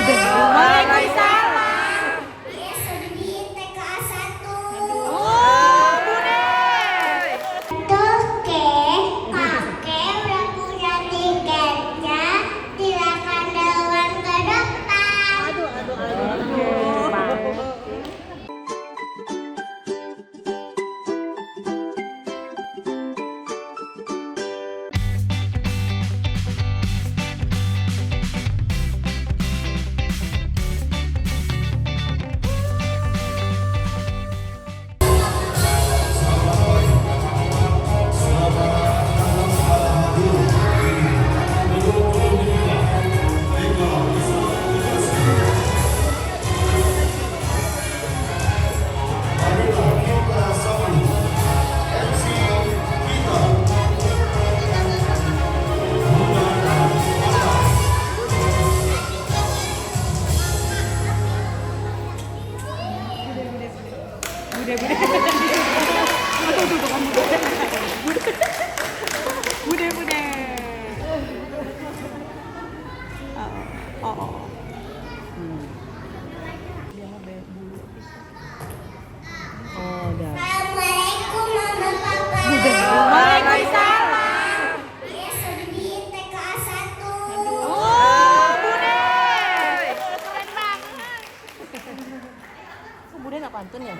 Waalaikumsalam. Dia sedih TKA 1. Oh, Bude. Terus kakek udah punya tiketnya, silakan duluan ke depan. Bude. Oh. Oh, dah. Assalamualaikum mama papa. Waalaikumsalam. Dia sedih TKA 1. Oh, Bude. Keren banget. Kok Bude nggak pantun ya?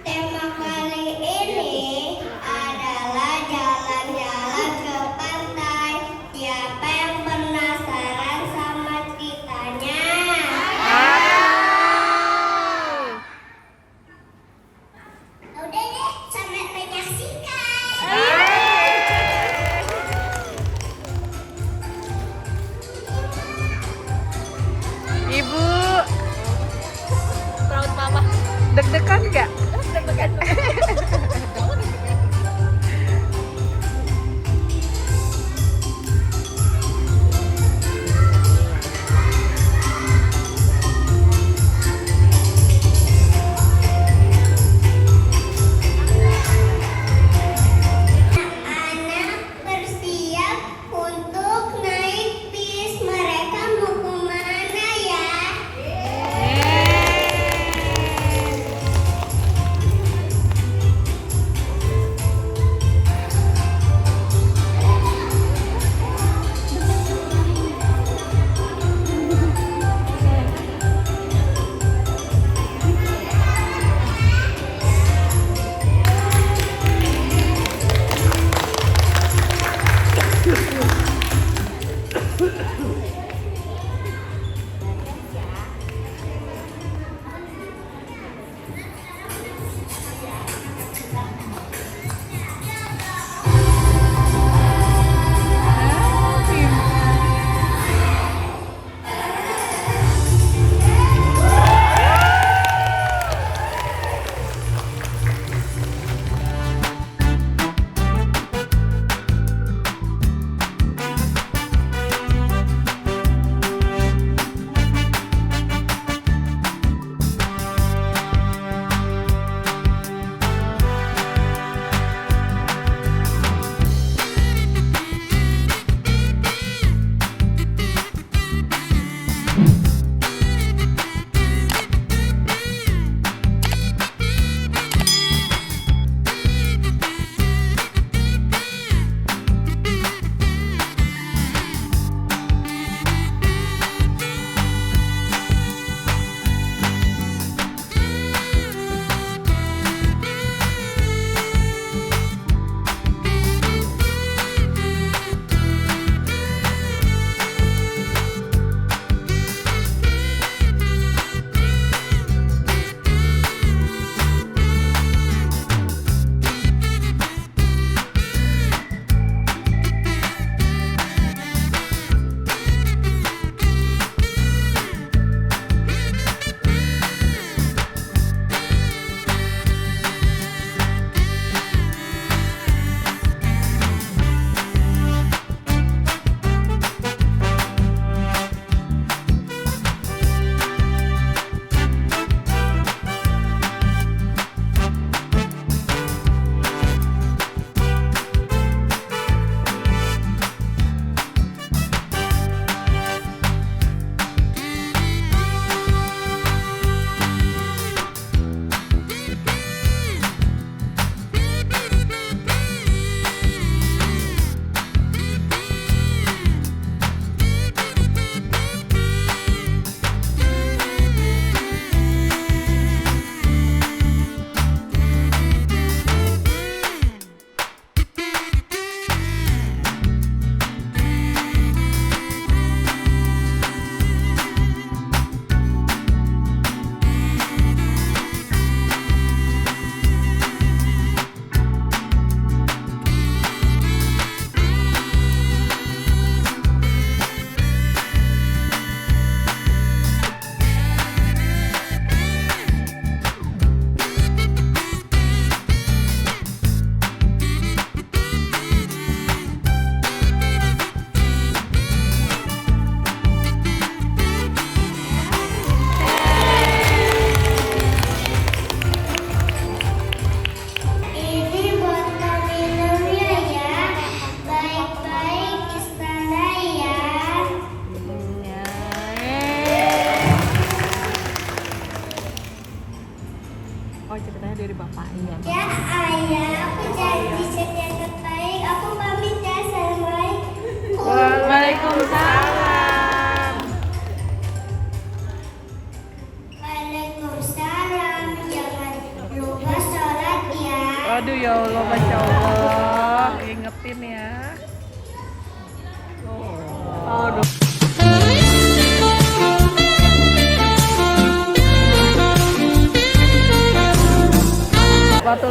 Tema kali ini adalah jalan-jalan ke pantai. Siapa yang penasaran sama ceritanya? Udah deh, selamat menyaksikan. Ibu. Peraut mama. Deg-degan nggak? Deg-degan. Anak bersiap untuk naik bis. Mereka mau kemana ya?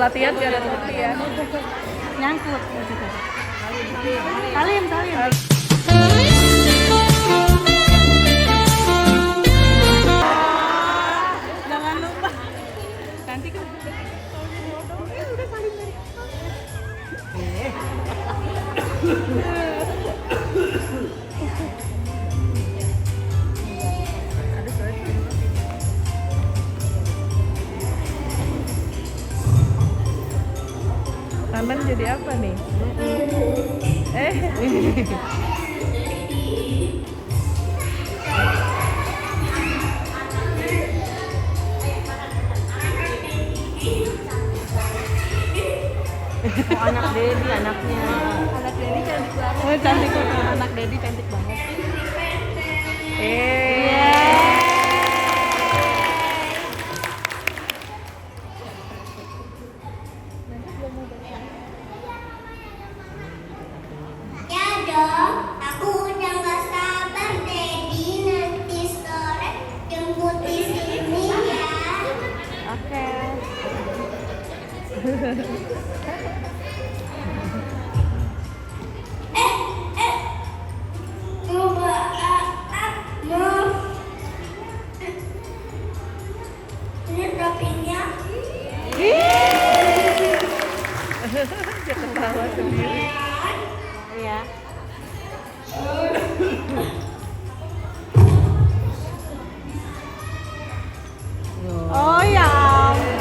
latihan gak ada roti ya. Nyangkut. Salim. Jangan lupa. Nanti kan udah salim dari. Taman jadi apa nih? Anak Dedi anaknya. Anak Dedi cantik banget. Oh, cantik banget. Anak Dedi cantik banget. Ya dong, aku udah gak sabar Dedi nanti sore jemput di sini ya. Oke. Coba mau ini toppingnya. Dia ketawa sendiri. Iya. Oh ya ampun.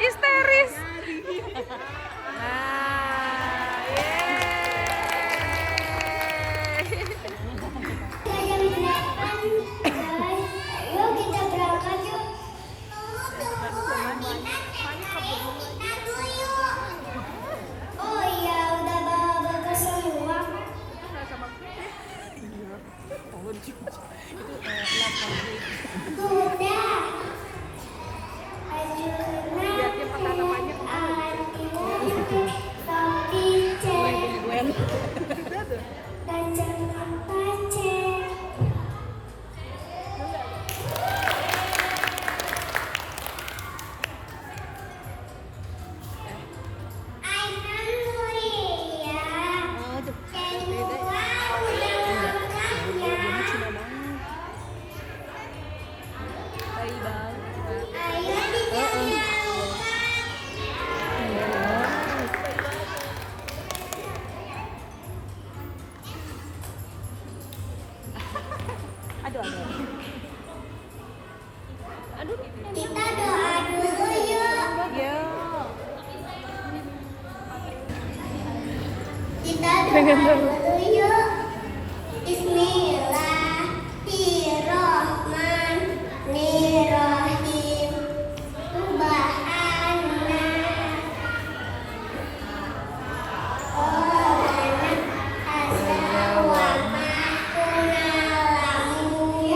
Histeris. Ayo kita berangkat yuk. Tunggu, kita dulu yuk. Oh iya, udah bawa ke semua. Udah. Kita doa dulu yuk. Kita doa dulu yuk. Bismillahirrahmanirrahim. Subhana. Rabbana asa wa ma kunna lahu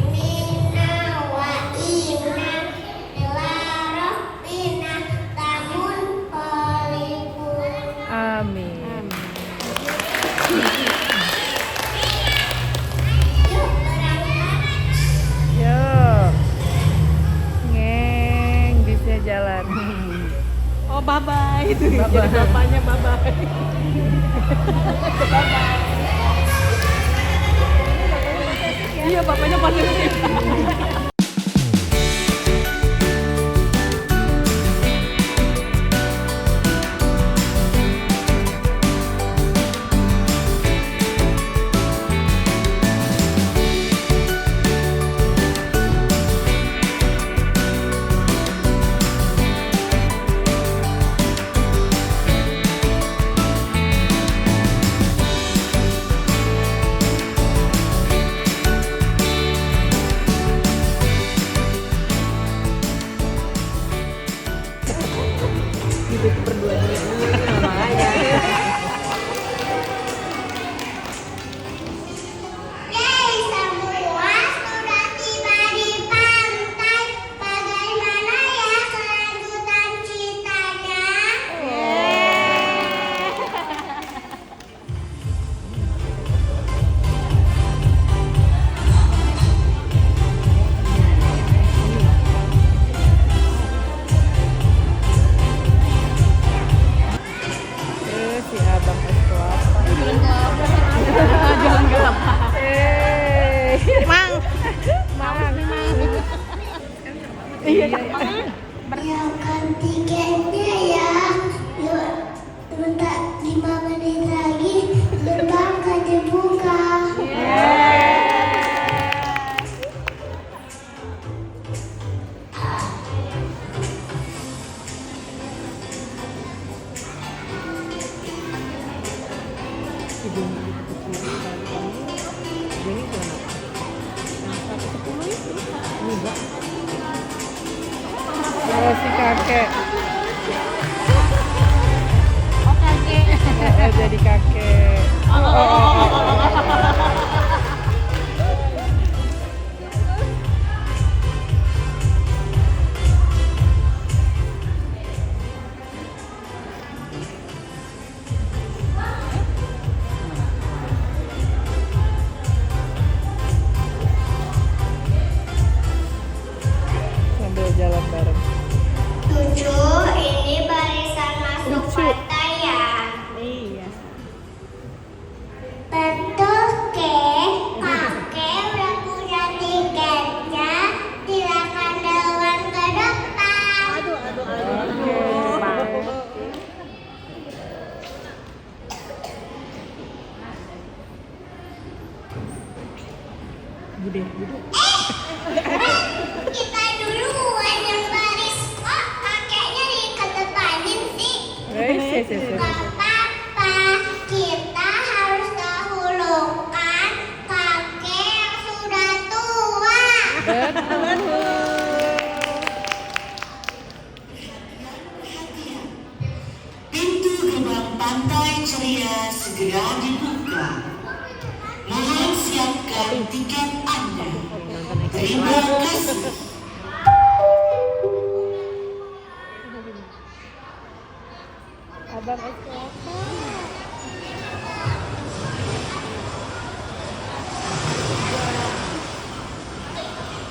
minna wa inna ila rabbina lamunqalibun. Amin. Yuk berangkat. Yuk. Ngeng, bisa jalan. Oh bye bye itu. Bye-bye. Jadi bapaknya bye bye. Iya bapaknya positif. Hidup berdua makanya. Yeay, Jadi kakek. Sambil jalan bareng. 7, ini barisan masuk Lucu. partai ya. Iya. Betul ke, kakek udah punya tiketnya. Silakan jalan ke depan. Aduh, aduh, Oke. aduh. Bude, bude. Kita duluan yang baris. Oh, kakeknya dikedepanin sih. Yes. Gak apa-apa, kita harus dahulukan kakek yang sudah tua. Pintu gerbang pantai ceria segera dibuka. Mohon siapkan tiket Anda. Terima kasih. Abang Eko.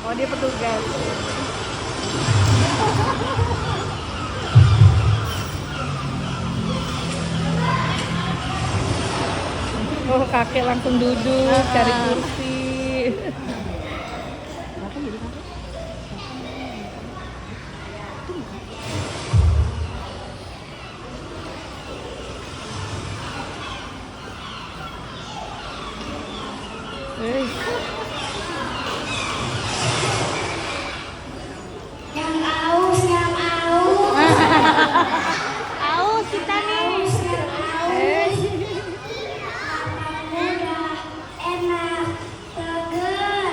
Oh, dia petugas. Oh, kakek langsung duduk cari kursi. Kenapa jadi kakek? Eh, Yang aus, yang aus. Aus kita nih. Aus, yang aus. Mudah, enak, seger.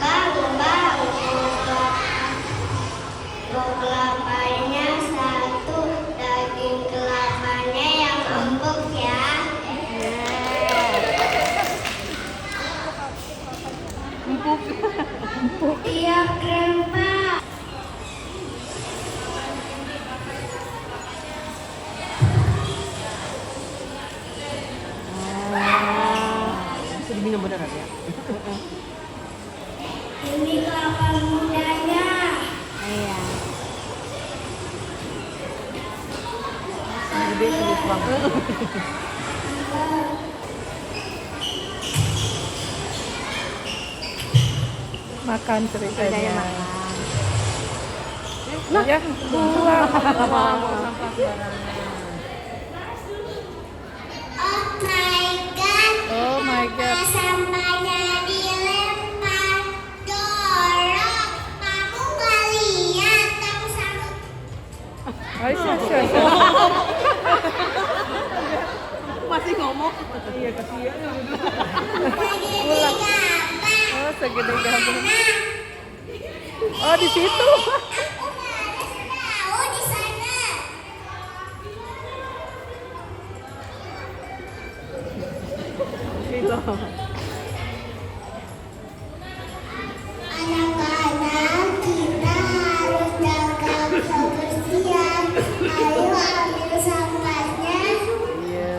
Bang, bok kelapanya satu, daging kelapanya yang empuk ya. Iya, keren Pak. Bisa diminum beneran ya? Ini kelapa mudanya. Iya. Gede sedikit banget. makan ceritanya. Kerjanya makan. Nah, ya, buang. Oh my god. Oh my god. Sampahnya dilempar. Dorong. Kamu gak lihat kamu sama Aisyah. Masih ngomong. Iya, kasihan ya udah. segini gampang. Oh, segede gabung. Nah, Oh, di situ. aku males tahu di sana. Gitu. Anak-anak, kita harus jaga kebersihan. Ayo ambil sampahnya. Iya.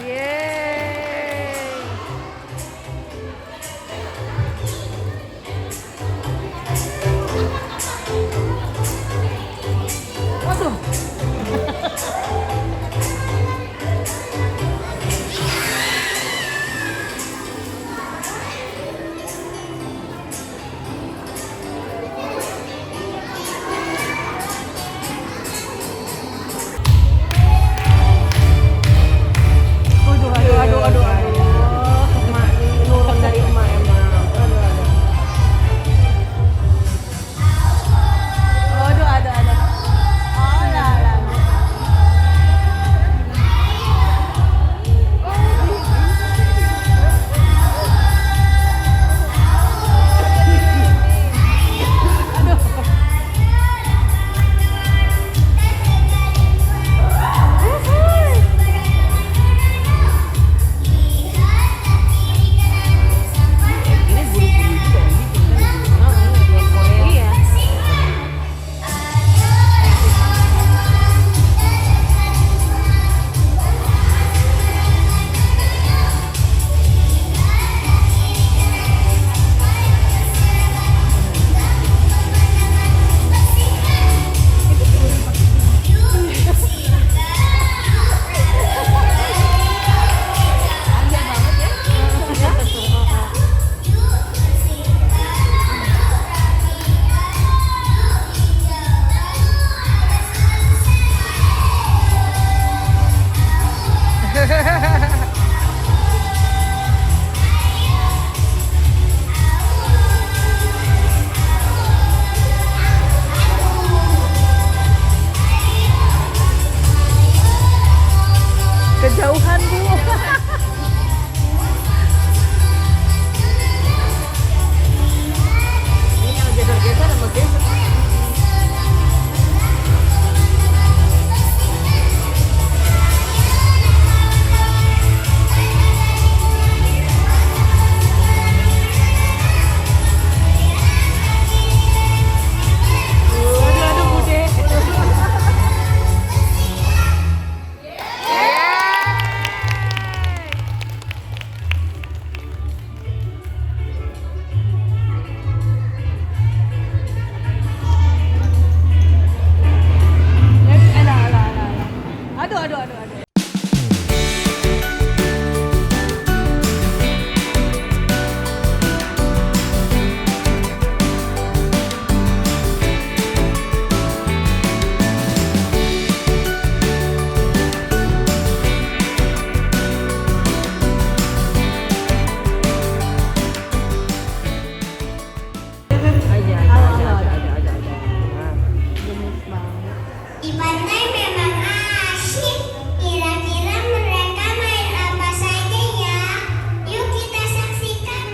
Yeay. Kejauhan, Bu. Ini yang geser-geser sama geser. Aduh, Bude. Aduh, aduh, aduh, aduh. Di pantai memang asyik. Kira-kira mereka main apa saja ya? Yuk kita saksikan.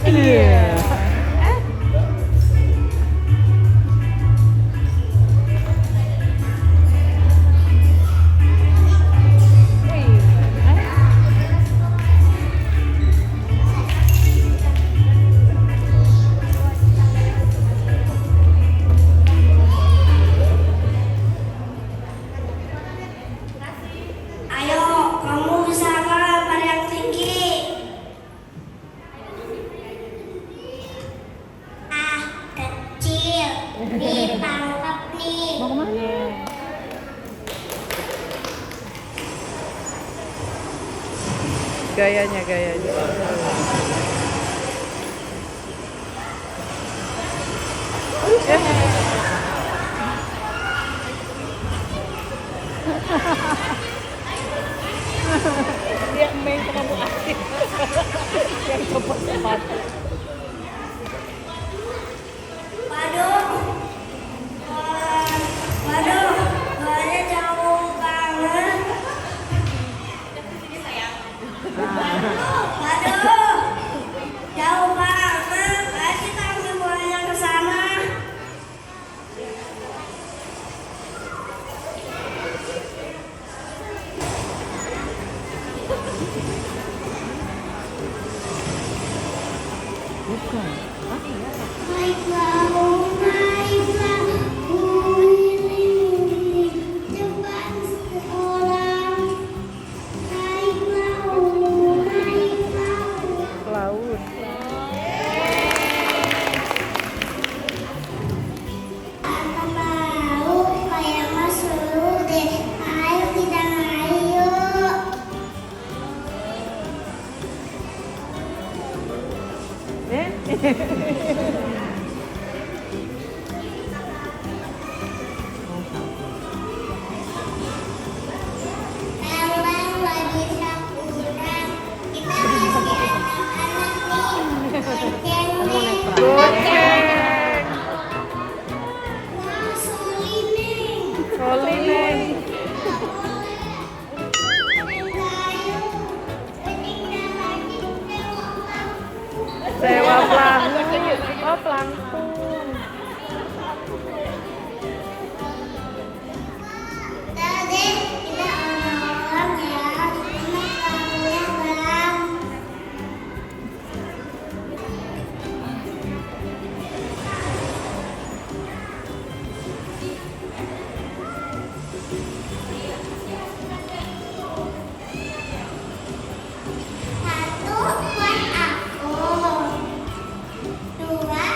Iya. Gayanya, gayanya. Dia main sama Bu Asih. Yang copot sepatu. Waduh, waduh, warnanya jauh banget. Waduh, jauh banget. Kasih kami bolanya ke sana. Naiklah, naiklah, keliling cepat seorang. Naiklah, naiklah. Laut. Apa mau kayak Mas Lulu deh? Ayo kita ayo. Memang lagi syukuran. Kita masih anak-anak nih. Gonceng. Goceng. Wah, sulining. Solining. Sewa pelampung. Oh, pelampung. Tadi kita orang ya, ini kamunya bang. Satu buat aku, dua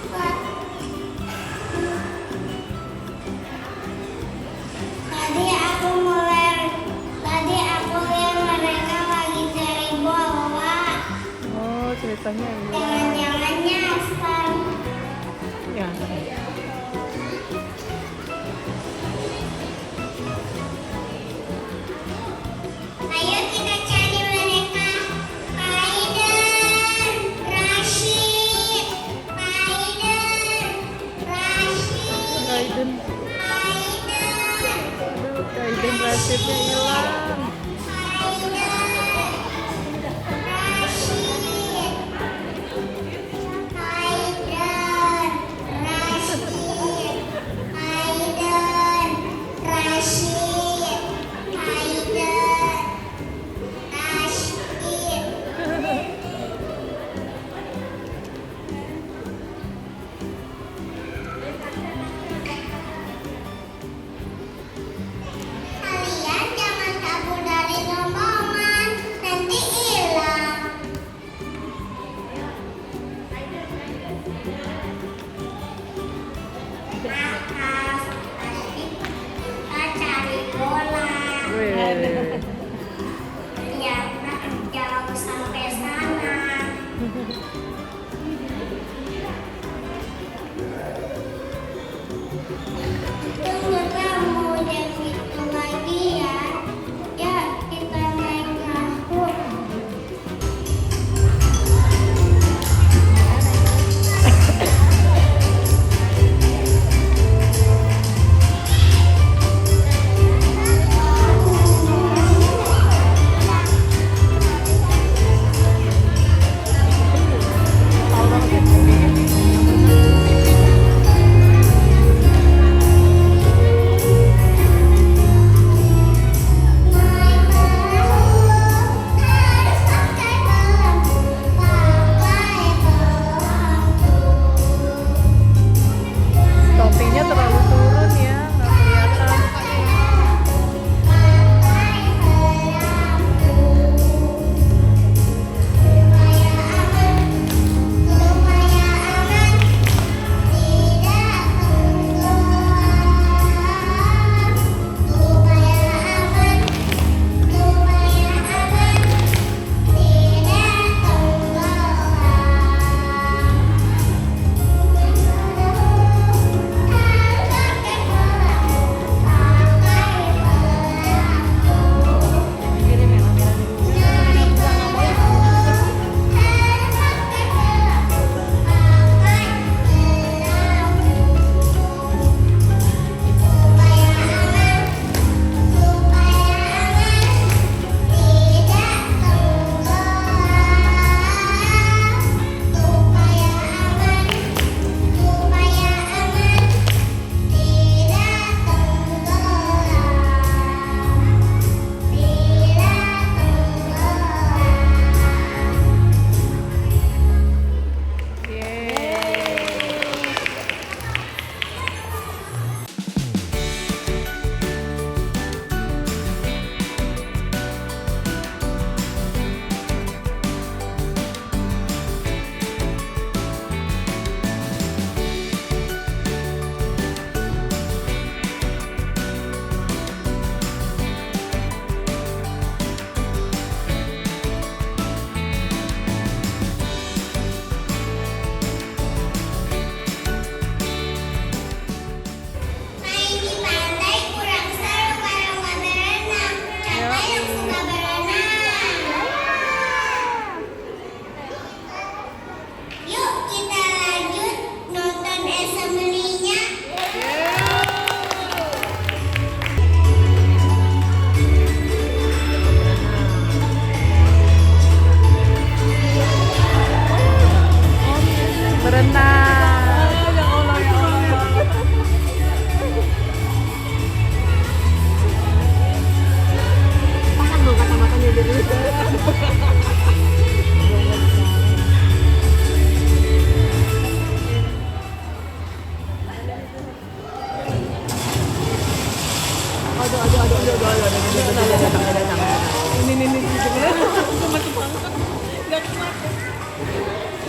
buat. Tadi aku lihat mereka lagi cari bola. Oh, ceritanya ini. Jangan-jangan nyasar. Ya. Ayo kita cari mereka. Aiden, Rashid, Aiden, Rashid, Kaiden. Aiden, Aduh, Kaiden Rashidnya hilang. Kalian jangan kabur dari rombongan, nanti hilang. Maaf, tadi kita cari bola. Wih. Ternyata jauh sampai sana. Tunggu kamu dan itu lagi ya. Ya, kita naik perahu.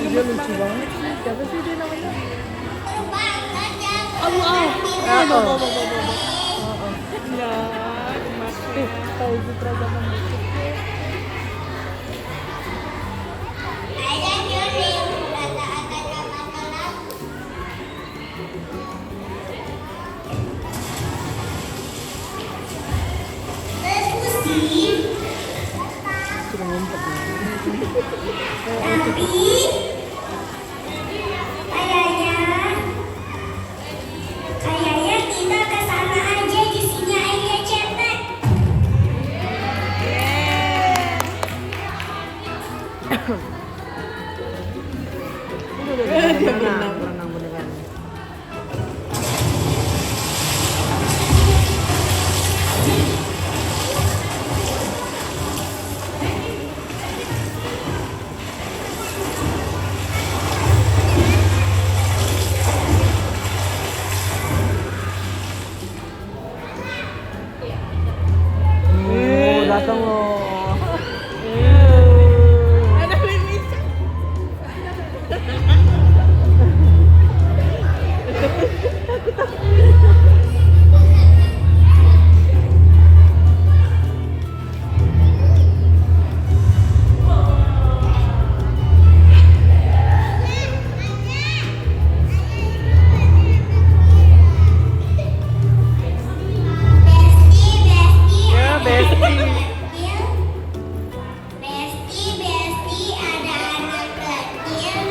Dia lucu banget sih. Siapa sih dia namanya? Banget ya. Oh. Ya, gemes. Tahu Citra zaman kecil. Ada Joni, kata-kata kata-kata. Terus sih, Sudah ngumpet. tapi kayaknya kita kesana aja, di sini aja cetek. Dia berenang beneran. Datang loh. Ada Lisa. Ya, Besti. Besti, ada anak kecil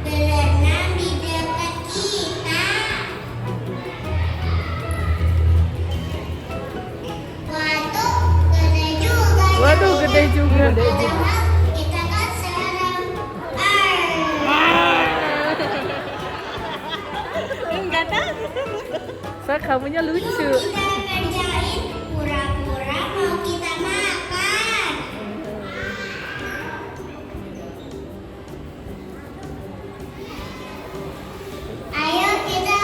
berenang di dekat kita. Waduh, gede juga. Padahal kita kan serem. Enggak tahu. Saya kamunya lucu. Kita kerjain pura-pura mau kita makan. Ayo kita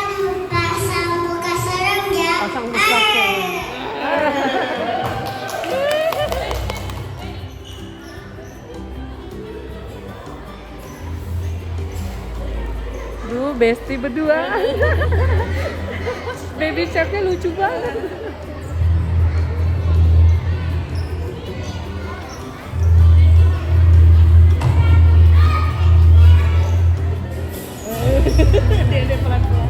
pasang muka serem ya. Pasang muka serem. Duh, Besti berdua. Baby Shark-nya lucu banget. Dia pelan-pelan.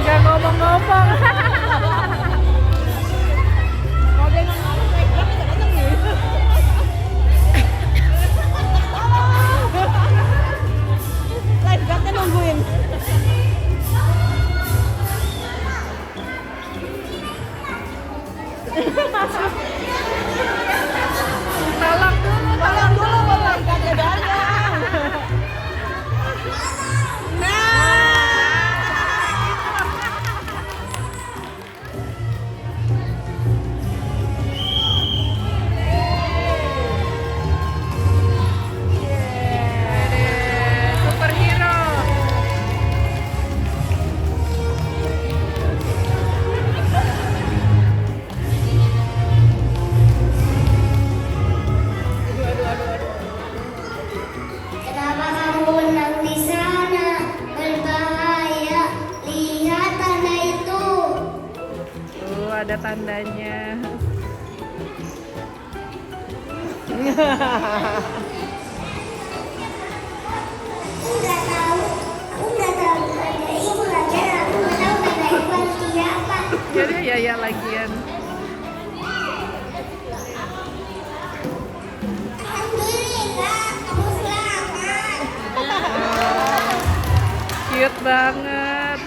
Nggak ngomong-ngomong. Kalau dia nggak ngomong, baiklah kita datang nih. Lifeguard-nya nungguin. Tolong dulu. Tolong dulu, lifeguard-nya datang. Superhero. Kenapa kamu menang di sana? Berbahaya. Lihat tanda itu. Tuh ada tandanya. Aku nggak tahu tanda itu lagian. Aku nggak tahu tanda itu artinya apa. Jadi ya lagian. Alhamdulillah, kamu selamat. Cute banget.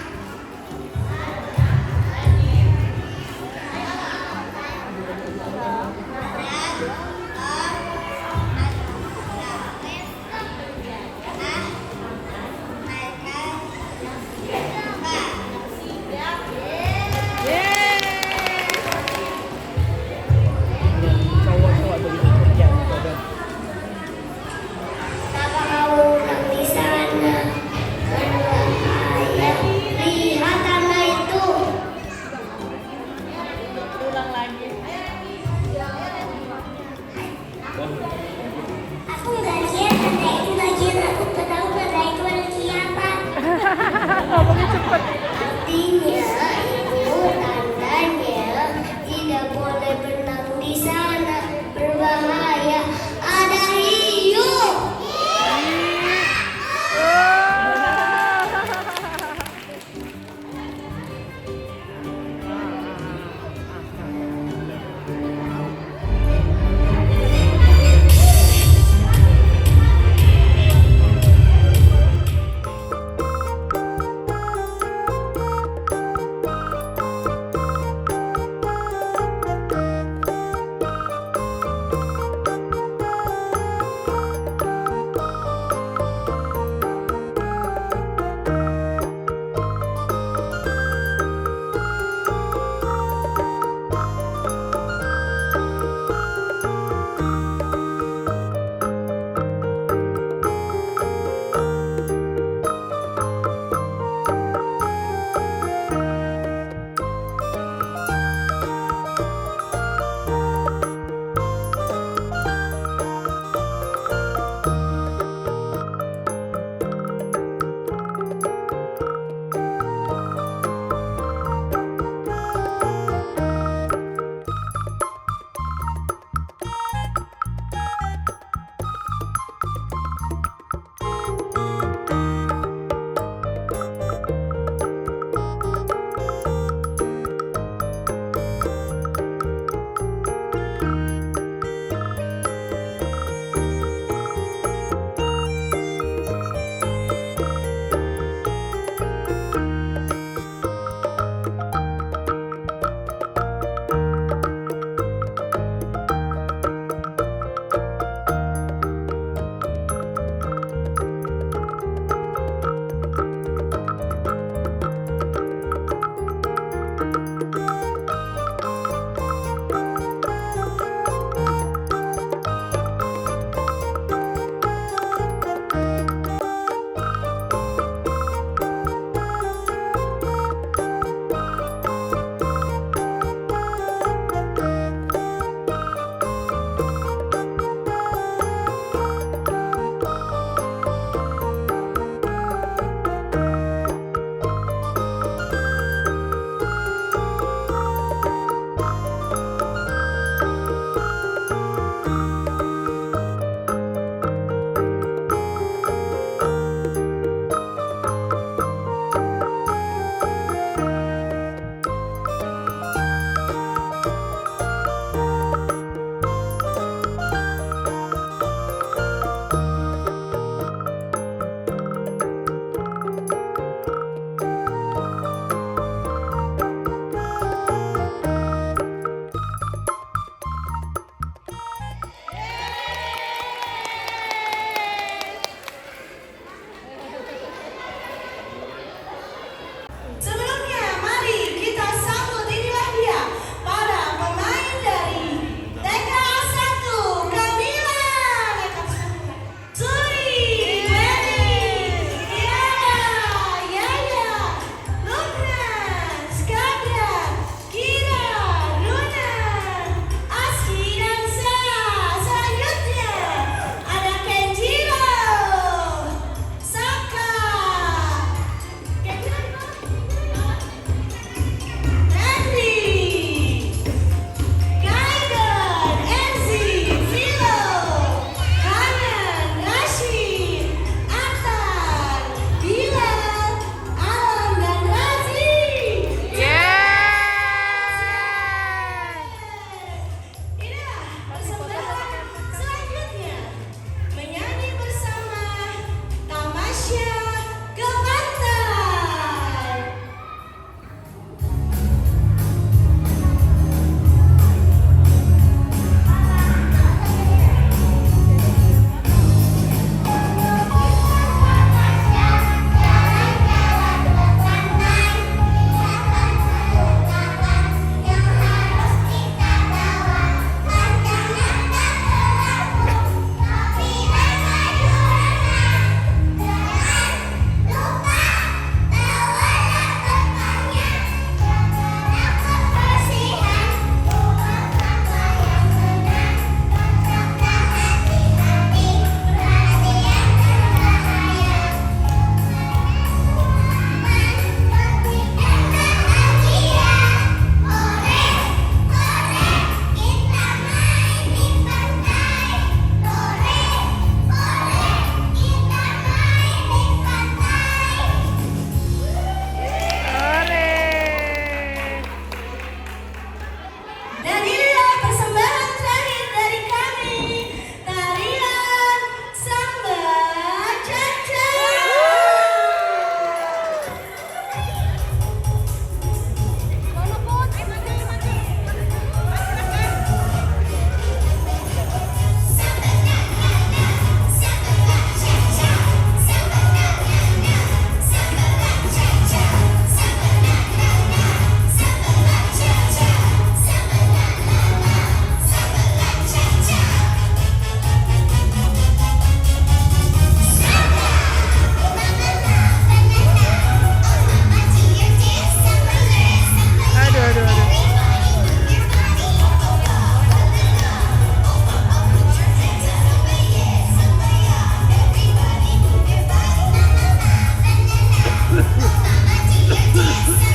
Desa